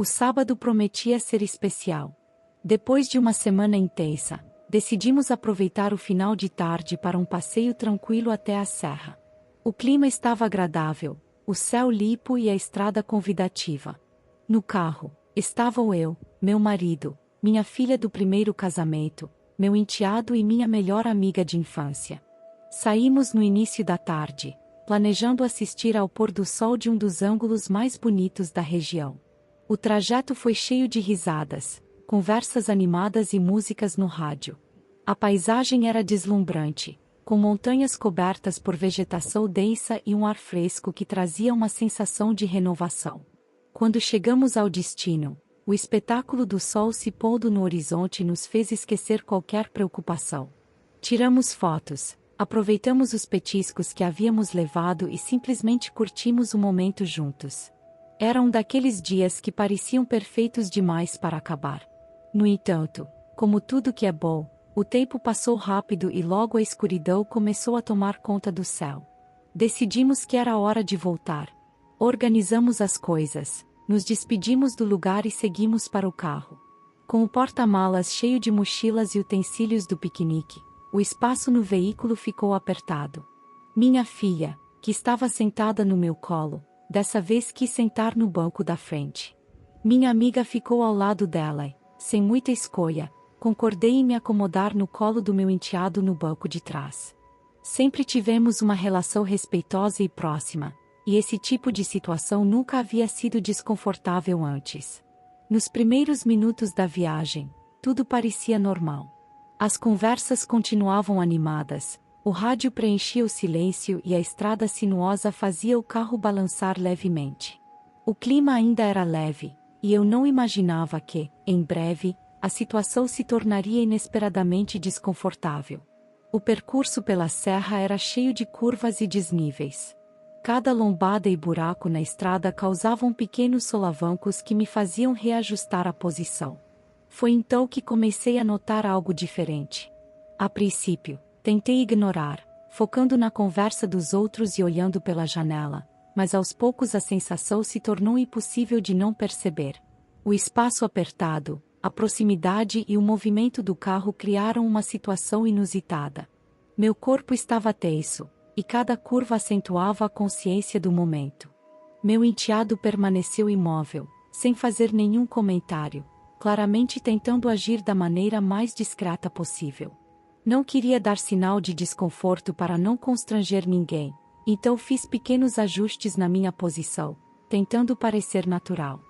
O sábado prometia ser especial. Depois de uma semana intensa, decidimos aproveitar o final de tarde para um passeio tranquilo até a serra. O clima estava agradável, o céu limpo e a estrada convidativa. No carro, estavam eu, meu marido, minha filha do primeiro casamento, meu enteado e minha melhor amiga de infância. Saímos no início da tarde, planejando assistir ao pôr do sol de um dos ângulos mais bonitos da região. O trajeto foi cheio de risadas, conversas animadas e músicas no rádio. A paisagem era deslumbrante, com montanhas cobertas por vegetação densa e um ar fresco que trazia uma sensação de renovação. Quando chegamos ao destino, o espetáculo do sol se pondo no horizonte nos fez esquecer qualquer preocupação. Tiramos fotos, aproveitamos os petiscos que havíamos levado e simplesmente curtimos o momento juntos. Era um daqueles dias que pareciam perfeitos demais para acabar. No entanto, como tudo que é bom, o tempo passou rápido e logo a escuridão começou a tomar conta do céu. Decidimos que era hora de voltar. Organizamos as coisas, nos despedimos do lugar e seguimos para o carro. Com o porta-malas cheio de mochilas e utensílios do piquenique, o espaço no veículo ficou apertado. Minha filha, que estava sentada no meu colo, dessa vez quis sentar no banco da frente. Minha amiga ficou ao lado dela e, sem muita escolha, concordei em me acomodar no colo do meu enteado no banco de trás. Sempre tivemos uma relação respeitosa e próxima, e esse tipo de situação nunca havia sido desconfortável antes. Nos primeiros minutos da viagem, tudo parecia normal. As conversas continuavam animadas, o rádio preenchia o silêncio e a estrada sinuosa fazia o carro balançar levemente. O clima ainda era leve, e eu não imaginava que, em breve, a situação se tornaria inesperadamente desconfortável. O percurso pela serra era cheio de curvas e desníveis. Cada lombada e buraco na estrada causavam pequenos solavancos que me faziam reajustar a posição. Foi então que comecei a notar algo diferente. A princípio, tentei ignorar, focando na conversa dos outros e olhando pela janela, mas aos poucos a sensação se tornou impossível de não perceber. O espaço apertado, a proximidade e o movimento do carro criaram uma situação inusitada. Meu corpo estava tenso, e cada curva acentuava a consciência do momento. Meu enteado permaneceu imóvel, sem fazer nenhum comentário, claramente tentando agir da maneira mais discreta possível. Não queria dar sinal de desconforto para não constranger ninguém, então fiz pequenos ajustes na minha posição, tentando parecer natural.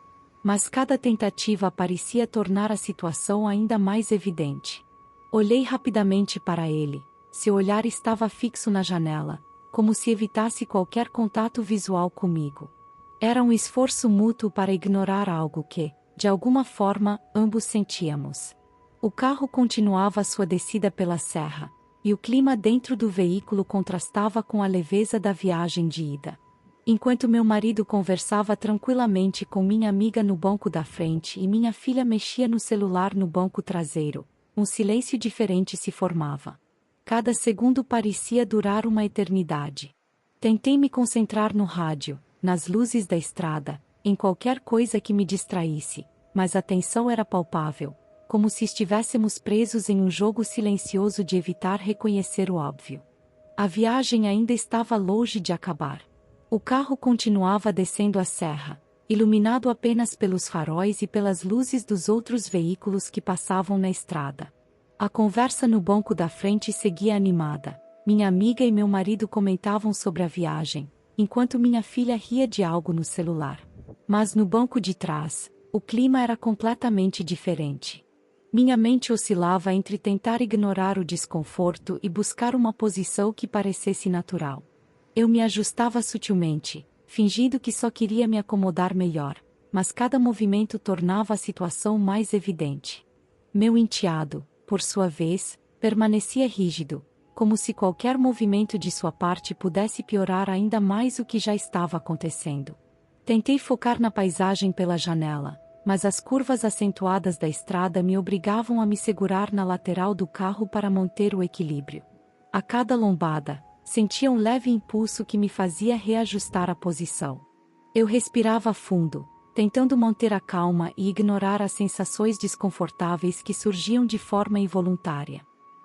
Mas cada tentativa parecia tornar a situação ainda mais evidente. Olhei rapidamente para ele. Seu olhar estava fixo na janela, como se evitasse qualquer contato visual comigo. Era um esforço mútuo para ignorar algo que, de alguma forma, ambos sentíamos. O carro continuava sua descida pela serra, e o clima dentro do veículo contrastava com a leveza da viagem de ida. Enquanto meu marido conversava tranquilamente com minha amiga no banco da frente e minha filha mexia no celular no banco traseiro, um silêncio diferente se formava. Cada segundo parecia durar uma eternidade. Tentei me concentrar no rádio, nas luzes da estrada, em qualquer coisa que me distraísse, mas a tensão era palpável, como se estivéssemos presos em um jogo silencioso de evitar reconhecer o óbvio. A viagem ainda estava longe de acabar. O carro continuava descendo a serra, iluminado apenas pelos faróis e pelas luzes dos outros veículos que passavam na estrada. A conversa no banco da frente seguia animada. Minha amiga e meu marido comentavam sobre a viagem, enquanto minha filha ria de algo no celular. Mas no banco de trás, o clima era completamente diferente. Minha mente oscilava entre tentar ignorar o desconforto e buscar uma posição que parecesse natural. Eu me ajustava sutilmente, fingindo que só queria me acomodar melhor, mas cada movimento tornava a situação mais evidente. Meu enteado, por sua vez, permanecia rígido, como se qualquer movimento de sua parte pudesse piorar ainda mais o que já estava acontecendo. Tentei focar na paisagem pela janela, mas as curvas acentuadas da estrada me obrigavam a me segurar na lateral do carro para manter o equilíbrio. A cada lombada, sentia um leve impulso que me fazia reajustar a posição. Eu respirava fundo, tentando manter a calma e ignorar as sensações desconfortáveis que surgiam de forma involuntária.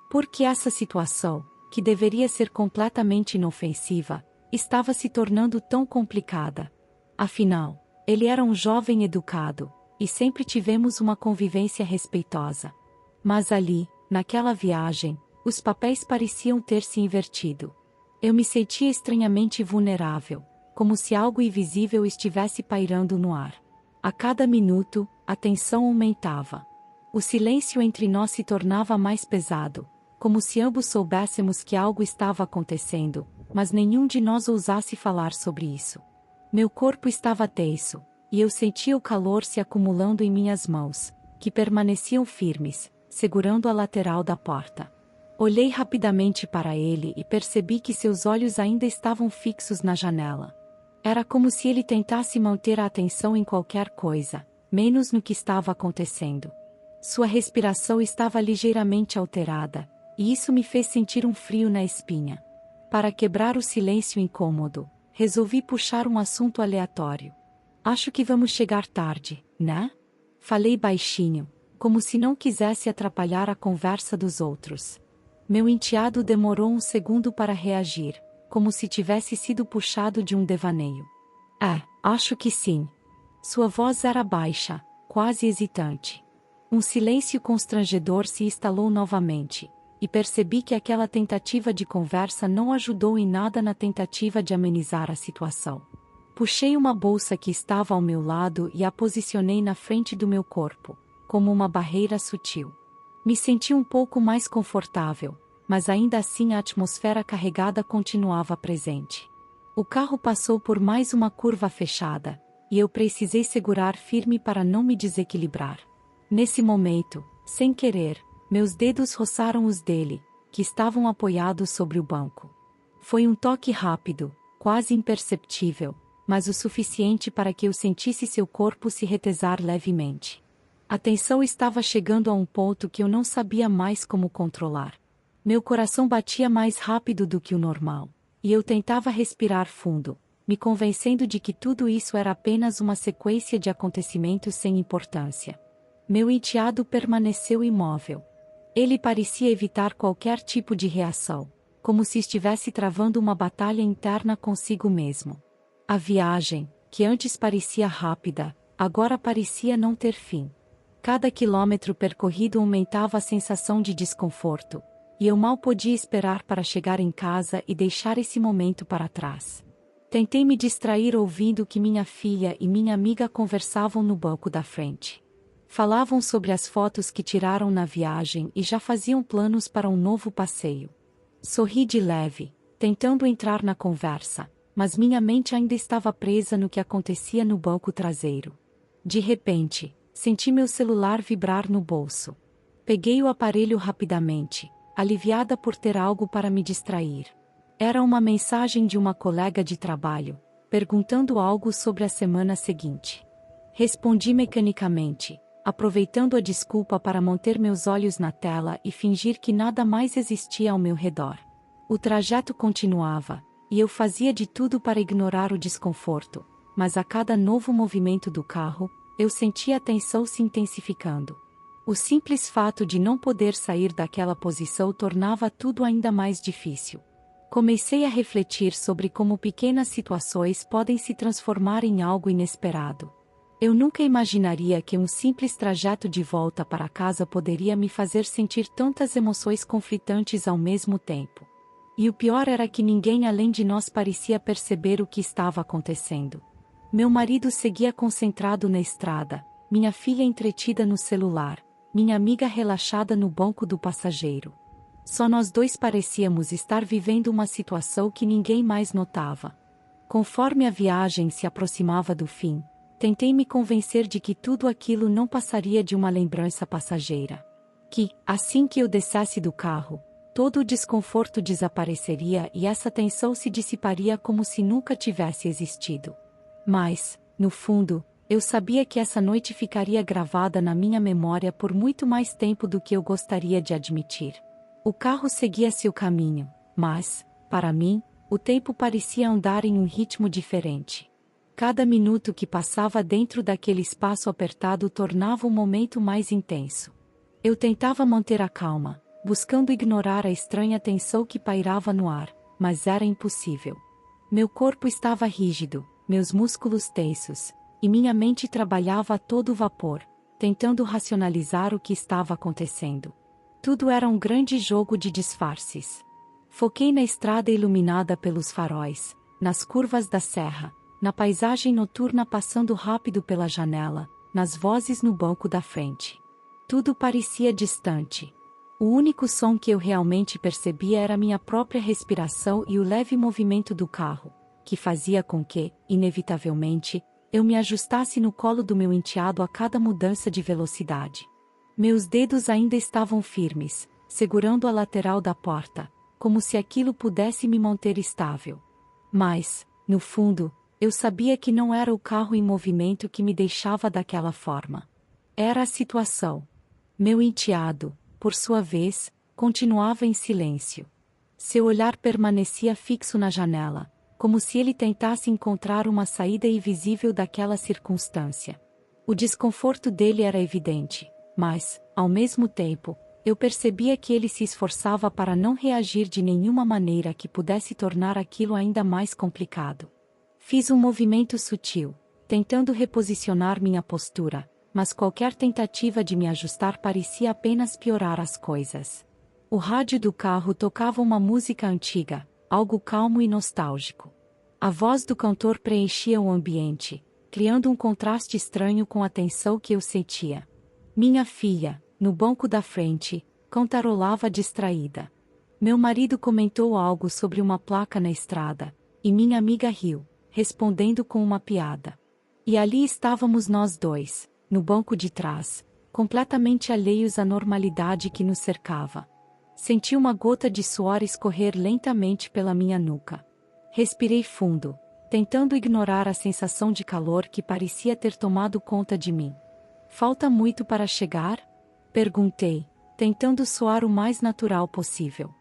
Porque essa situação, que deveria ser completamente inofensiva, estava se tornando tão complicada. Afinal, ele era um jovem educado, e sempre tivemos uma convivência respeitosa. Mas ali, naquela viagem, os papéis pareciam ter se invertido. Eu me sentia estranhamente vulnerável, como se algo invisível estivesse pairando no ar. A cada minuto, a tensão aumentava. O silêncio entre nós se tornava mais pesado, como se ambos soubéssemos que algo estava acontecendo, mas nenhum de nós ousasse falar sobre isso. Meu corpo estava tenso, e eu sentia o calor se acumulando em minhas mãos, que permaneciam firmes, segurando a lateral da porta. Olhei rapidamente para ele e percebi que seus olhos ainda estavam fixos na janela. Era como se ele tentasse manter a atenção em qualquer coisa, menos no que estava acontecendo. Sua respiração estava ligeiramente alterada, e isso me fez sentir um frio na espinha. Para quebrar o silêncio incômodo, resolvi puxar um assunto aleatório. Acho que vamos chegar tarde, né? Falei baixinho, como se não quisesse atrapalhar a conversa dos outros. Meu enteado demorou um segundo para reagir, como se tivesse sido puxado de um devaneio. Acho que sim. Sua voz era baixa, quase hesitante. Um silêncio constrangedor se instalou novamente, e percebi que aquela tentativa de conversa não ajudou em nada na tentativa de amenizar a situação. Puxei uma bolsa que estava ao meu lado e a posicionei na frente do meu corpo, como uma barreira sutil. Me senti um pouco mais confortável, mas ainda assim a atmosfera carregada continuava presente. O carro passou por mais uma curva fechada, e eu precisei segurar firme para não me desequilibrar. Nesse momento, sem querer, meus dedos roçaram os dele, que estavam apoiados sobre o banco. Foi um toque rápido, quase imperceptível, mas o suficiente para que eu sentisse seu corpo se retesar levemente. A tensão estava chegando a um ponto que eu não sabia mais como controlar. Meu coração batia mais rápido do que o normal, e eu tentava respirar fundo, me convencendo de que tudo isso era apenas uma sequência de acontecimentos sem importância. Meu enteado permaneceu imóvel. Ele parecia evitar qualquer tipo de reação, como se estivesse travando uma batalha interna consigo mesmo. A viagem, que antes parecia rápida, agora parecia não ter fim. Cada quilômetro percorrido aumentava a sensação de desconforto, e eu mal podia esperar para chegar em casa e deixar esse momento para trás. Tentei me distrair ouvindo que minha filha e minha amiga conversavam no banco da frente. Falavam sobre as fotos que tiraram na viagem e já faziam planos para um novo passeio. Sorri de leve, tentando entrar na conversa, mas minha mente ainda estava presa no que acontecia no banco traseiro. De repente, senti meu celular vibrar no bolso. Peguei o aparelho rapidamente, aliviada por ter algo para me distrair. Era uma mensagem de uma colega de trabalho, perguntando algo sobre a semana seguinte. Respondi mecanicamente, aproveitando a desculpa para manter meus olhos na tela e fingir que nada mais existia ao meu redor. O trajeto continuava, e eu fazia de tudo para ignorar o desconforto, mas a cada novo movimento do carro, eu sentia a tensão se intensificando. O simples fato de não poder sair daquela posição tornava tudo ainda mais difícil. Comecei a refletir sobre como pequenas situações podem se transformar em algo inesperado. Eu nunca imaginaria que um simples trajeto de volta para casa poderia me fazer sentir tantas emoções conflitantes ao mesmo tempo. E o pior era que ninguém além de nós parecia perceber o que estava acontecendo. Meu marido seguia concentrado na estrada, minha filha entretida no celular, minha amiga relaxada no banco do passageiro. Só nós dois parecíamos estar vivendo uma situação que ninguém mais notava. Conforme a viagem se aproximava do fim, tentei me convencer de que tudo aquilo não passaria de uma lembrança passageira. Que, assim que eu descesse do carro, todo o desconforto desapareceria e essa tensão se dissiparia como se nunca tivesse existido. Mas, no fundo, eu sabia que essa noite ficaria gravada na minha memória por muito mais tempo do que eu gostaria de admitir. O carro seguia seu caminho, mas, para mim, o tempo parecia andar em um ritmo diferente. Cada minuto que passava dentro daquele espaço apertado tornava o momento mais intenso. Eu tentava manter a calma, buscando ignorar a estranha tensão que pairava no ar, mas era impossível. Meu corpo estava rígido, meus músculos tensos, e minha mente trabalhava a todo vapor, tentando racionalizar o que estava acontecendo. Tudo era um grande jogo de disfarces. Foquei na estrada iluminada pelos faróis, nas curvas da serra, na paisagem noturna passando rápido pela janela, nas vozes no banco da frente. Tudo parecia distante. O único som que eu realmente percebia era minha própria respiração e o leve movimento do carro, que fazia com que, inevitavelmente, eu me ajustasse no colo do meu enteado a cada mudança de velocidade. Meus dedos ainda estavam firmes, segurando a lateral da porta, como se aquilo pudesse me manter estável. Mas, no fundo, eu sabia que não era o carro em movimento que me deixava daquela forma. Era a situação. Meu enteado, por sua vez, continuava em silêncio. Seu olhar permanecia fixo na janela, como se ele tentasse encontrar uma saída invisível daquela circunstância. O desconforto dele era evidente, mas, ao mesmo tempo, eu percebia que ele se esforçava para não reagir de nenhuma maneira que pudesse tornar aquilo ainda mais complicado. Fiz um movimento sutil, tentando reposicionar minha postura, mas qualquer tentativa de me ajustar parecia apenas piorar as coisas. O rádio do carro tocava uma música antiga, algo calmo e nostálgico. A voz do cantor preenchia o ambiente, criando um contraste estranho com a tensão que eu sentia. Minha filha, no banco da frente, cantarolava distraída. Meu marido comentou algo sobre uma placa na estrada, e minha amiga riu, respondendo com uma piada. E ali estávamos nós dois, no banco de trás, completamente alheios à normalidade que nos cercava. Senti uma gota de suor escorrer lentamente pela minha nuca. Respirei fundo, tentando ignorar a sensação de calor que parecia ter tomado conta de mim. Falta muito para chegar? Perguntei, tentando soar o mais natural possível.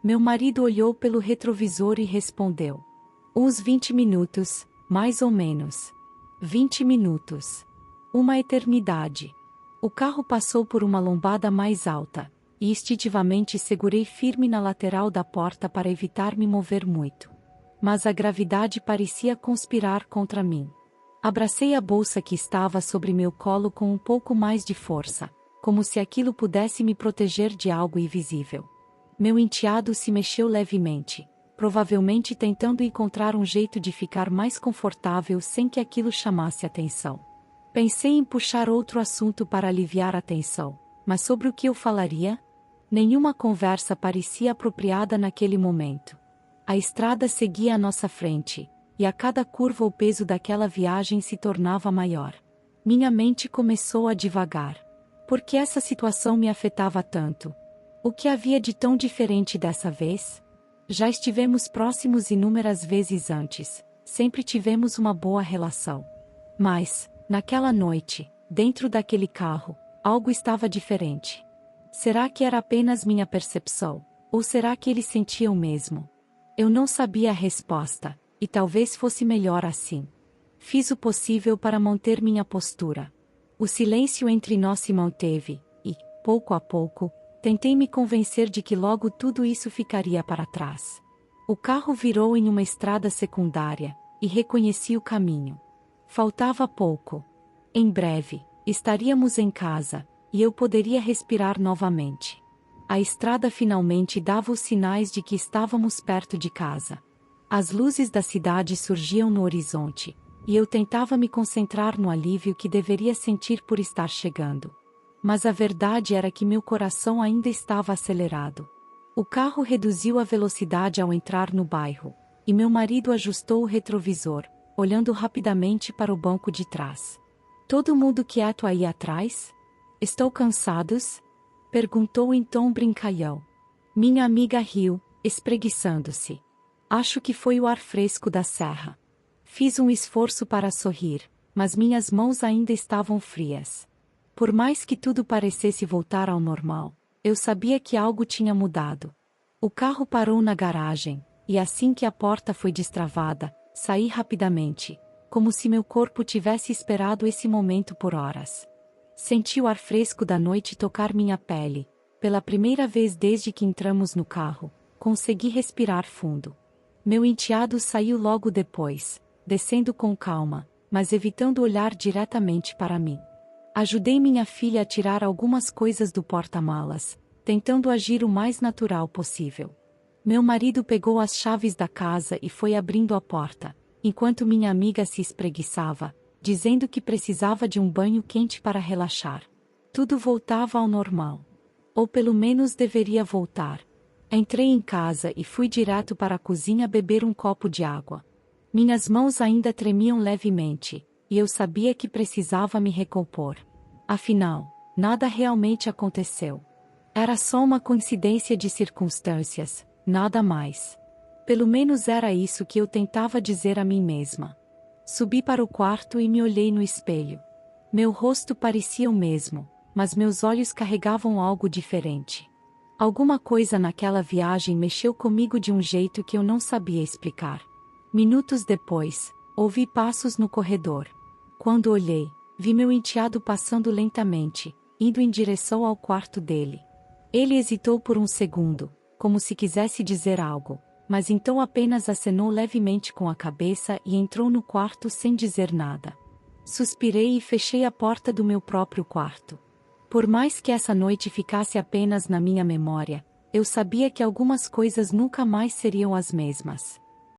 Meu marido olhou pelo retrovisor e respondeu: uns 20 minutos, mais ou menos. 20 minutos. Uma eternidade. O carro passou por uma lombada mais alta, e instintivamente segurei firme na lateral da porta para evitar me mover muito. Mas a gravidade parecia conspirar contra mim. Abracei a bolsa que estava sobre meu colo com um pouco mais de força, como se aquilo pudesse me proteger de algo invisível. Meu enteado se mexeu levemente, provavelmente tentando encontrar um jeito de ficar mais confortável sem que aquilo chamasse atenção. Pensei em puxar outro assunto para aliviar a tensão, mas sobre o que eu falaria? Nenhuma conversa parecia apropriada naquele momento. A estrada seguia à nossa frente, e a cada curva o peso daquela viagem se tornava maior. Minha mente começou a divagar. Por que essa situação me afetava tanto? O que havia de tão diferente dessa vez? Já estivemos próximos inúmeras vezes antes, sempre tivemos uma boa relação. Mas, naquela noite, dentro daquele carro, algo estava diferente. Será que era apenas minha percepção, ou será que ele sentia o mesmo? Eu não sabia a resposta, e talvez fosse melhor assim. Fiz o possível para manter minha postura. O silêncio entre nós se manteve, e, pouco a pouco, tentei me convencer de que logo tudo isso ficaria para trás. O carro virou em uma estrada secundária, e reconheci o caminho. Faltava pouco. Em breve, estaríamos em casa, e eu poderia respirar novamente. A estrada finalmente dava os sinais de que estávamos perto de casa. As luzes da cidade surgiam no horizonte, e eu tentava me concentrar no alívio que deveria sentir por estar chegando. Mas a verdade era que meu coração ainda estava acelerado. O carro reduziu a velocidade ao entrar no bairro, e meu marido ajustou o retrovisor, olhando rapidamente para o banco de trás. Todo mundo quieto aí atrás? Estou cansados? Perguntou em tom brincalhão. Minha amiga riu, espreguiçando-se. Acho que foi o ar fresco da serra. Fiz um esforço para sorrir, mas minhas mãos ainda estavam frias. Por mais que tudo parecesse voltar ao normal, eu sabia que algo tinha mudado. O carro parou na garagem, e assim que a porta foi destravada, saí rapidamente, como se meu corpo tivesse esperado esse momento por horas. Senti o ar fresco da noite tocar minha pele. Pela primeira vez desde que entramos no carro, consegui respirar fundo. Meu enteado saiu logo depois, descendo com calma, mas evitando olhar diretamente para mim. Ajudei minha filha a tirar algumas coisas do porta-malas, tentando agir o mais natural possível. Meu marido pegou as chaves da casa e foi abrindo a porta, enquanto minha amiga se espreguiçava, dizendo que precisava de um banho quente para relaxar. Tudo voltava ao normal. Ou pelo menos deveria voltar. Entrei em casa e fui direto para a cozinha beber um copo de água. Minhas mãos ainda tremiam levemente, e eu sabia que precisava me recompor. Afinal, nada realmente aconteceu. Era só uma coincidência de circunstâncias, nada mais. Pelo menos era isso que eu tentava dizer a mim mesma. Subi para o quarto e me olhei no espelho. Meu rosto parecia o mesmo, mas meus olhos carregavam algo diferente. Alguma coisa naquela viagem mexeu comigo de um jeito que eu não sabia explicar. Minutos depois, ouvi passos no corredor. Quando olhei, vi meu enteado passando lentamente, indo em direção ao quarto dele. Ele hesitou por um segundo, como se quisesse dizer algo, mas então apenas acenou levemente com a cabeça e entrou no quarto sem dizer nada. Suspirei e fechei a porta do meu próprio quarto. Por mais que essa noite ficasse apenas na minha memória, eu sabia que algumas coisas nunca mais seriam as mesmas.